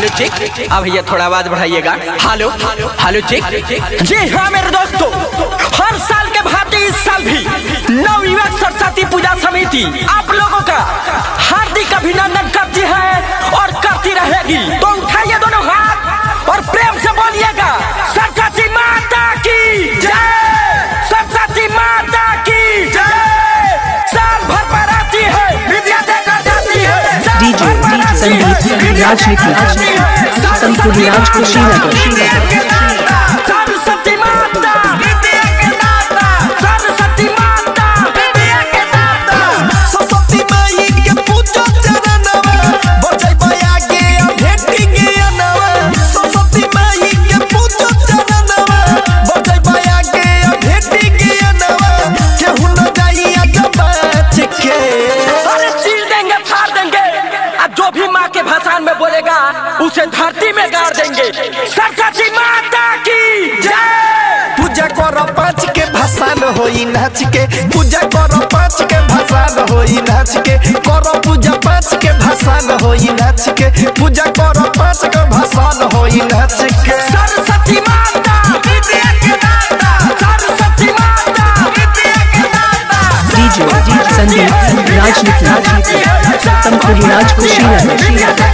Hello check. अब भैया थोड़ा आवाज बढ़ाइएगा। Hello hello check. जी हाँ मेरे दोस्तों, हर साल के भांति इस साल भी नवयुवक सरस्वती पूजा समिति आप लोगों का हार्दिक अभिनंदन करती है और करती रहेगी। तो उठाइए दोनों हाथ और प्रेम से बोलिएगा सरस्वती माता की जय, सरस्वती माता की जय। साल भर पर आती है, विद्या देकर जाती है। डीजे संदीप राजनीति संतुल राज कुशीनगर। सरस्वती माता विद्या के दाता, सरस्वती माता विद्या के दाता। सरस्वती माई के पूजो चरणवा, बजै बया के भेटी के अनवा। सरस्वती माई के पूजो चरणवा, बजै बया के भेटी के अनवा। केहू न जाई आगे बात के, अरे चीर देंगे फाड़ देंगे। अब जो भी माँ के भाषण में बोलेगा उसे धरती में गाड़ देंगे। सरस्वती माता की जय। पूजा करो पाँच के भाषण होई नाच के, पूजा करो पाँच के भाषण होई नाच के। करो पूजा पाँच के भाषण होई नाच के, पूजा करो पाँच के भाषण होई नाच के। सरस्वती माता विद्या के दाता, सरस्वती माता विद्या के दाता। डीजे संदीप राजनीति संतुल राज कुशीनगर।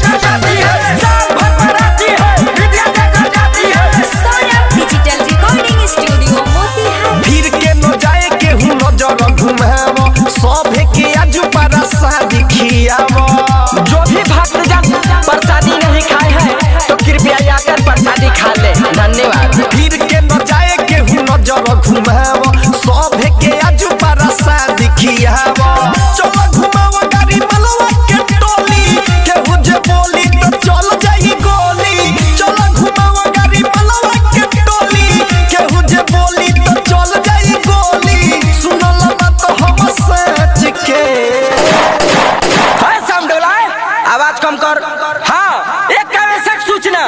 सभे के आजू पारा शादी खियावो। जो भी भक्तजन प्रसादी नहीं खाए हैं तो कृपया आकर प्रसादी खा ले। धन्यवाद। फिर के न जाए केहू नजर घुमावो, सभे के आजू पारा शादी खियावो। चलो घुमावो गाड़ी मलवा के टोली, केहू जे बोली तो चल जाई गोली। चलो घुमावो गाड़ी मलवा के टोली, केहू जे बोली तो चल जाई गोली। सुनल बात हम सच के। आवाज कम कर। हाँ, एक आवश्यक सूचना,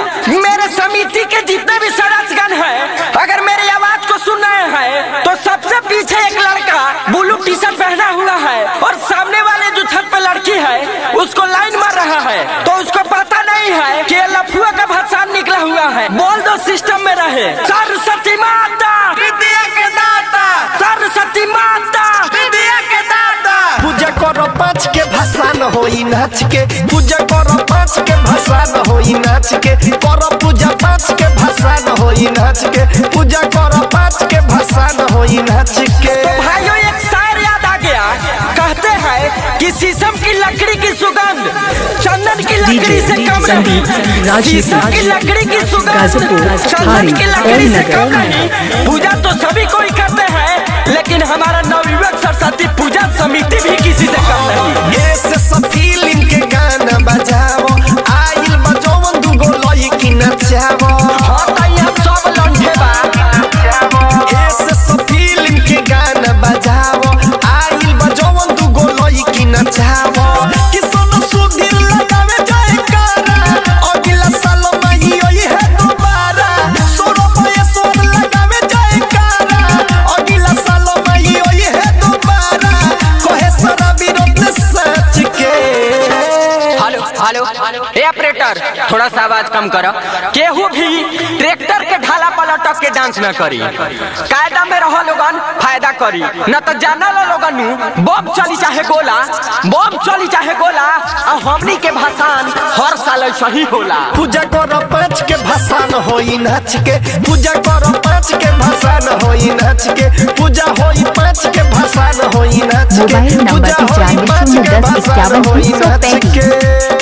मेरे समिति के जितने भी सदस्यगण हैं, अगर मेरी आवाज को सुन रहे हैं तो सबसे पीछे एक लड़का ब्लू टी शर्ट पहना हुआ है और सामने वाले जो छत पे लड़की है उसको लाइन मार रहा है। तो उसको पता नहीं है कि लफुआ का भाषण निकला हुआ है। बोल दो सिस्टम में रहे। सरस्वती माता विद्या के दाता, सरस्वती माता विद्या के दाता। पूजा करो पाँच के भाषण होई नाच के, पूजा करो पाँच के भाषण होई नाच के। करो पूजा पाँच के भाषण होई नाच के, पूजा करो पाँच के भाषण होई नाच के। तो भाइयों एक शायर याद आ गया, कहते हैं कि शीशम की लकड़ी की सुगंध चंदन की लकड़ी से कम नहीं। शीशम की लकड़ी की सुगंध चंदन की लकड़ी से कम नहीं। पूजा तो सभी कोई करते हैं, लेकिन हमारा नवयुवक सरस्वती पूजा समिति भी किसी से कम नहीं। ऐसे सब फीलिंग के गाना बजाओ, आइल बजावन दुगो लइकी नचावो। हाँ तो यहाँ सब लंढे बा। ऐसे सब फीलिंग के गाना बजाओ, आइल बजावन दुगो लइकी नचावो। कि सोनो सुधीर लगावे जयकारा, अगला साल माही होई है दोबारा। सोनो पैसोर लगावे जयकारा, अगला साल माही होई है दोबारा। कहे सारा विरोध सच के। हेलो ए ऑपरेटर, थोड़ा सा आवाज कम करो। केहू भी ट्रैक्टर के ढाला पर लटक के डांस न करी। कायदा में रहो लोगन, फायदा करी। न तो जाना लो लोगन बम चली चाहे गोला, बम चली चाहे गोला। और हमनी के भाषण हर साल सही होला। पूजा करो पाँच के भाषण होई नाच के, पूजा करो पाँच के भाषण होई नाच के। पूजा होई पाँच के भाषण होई नाच के, पूजा होई पाँच के भाषण होई नाच के।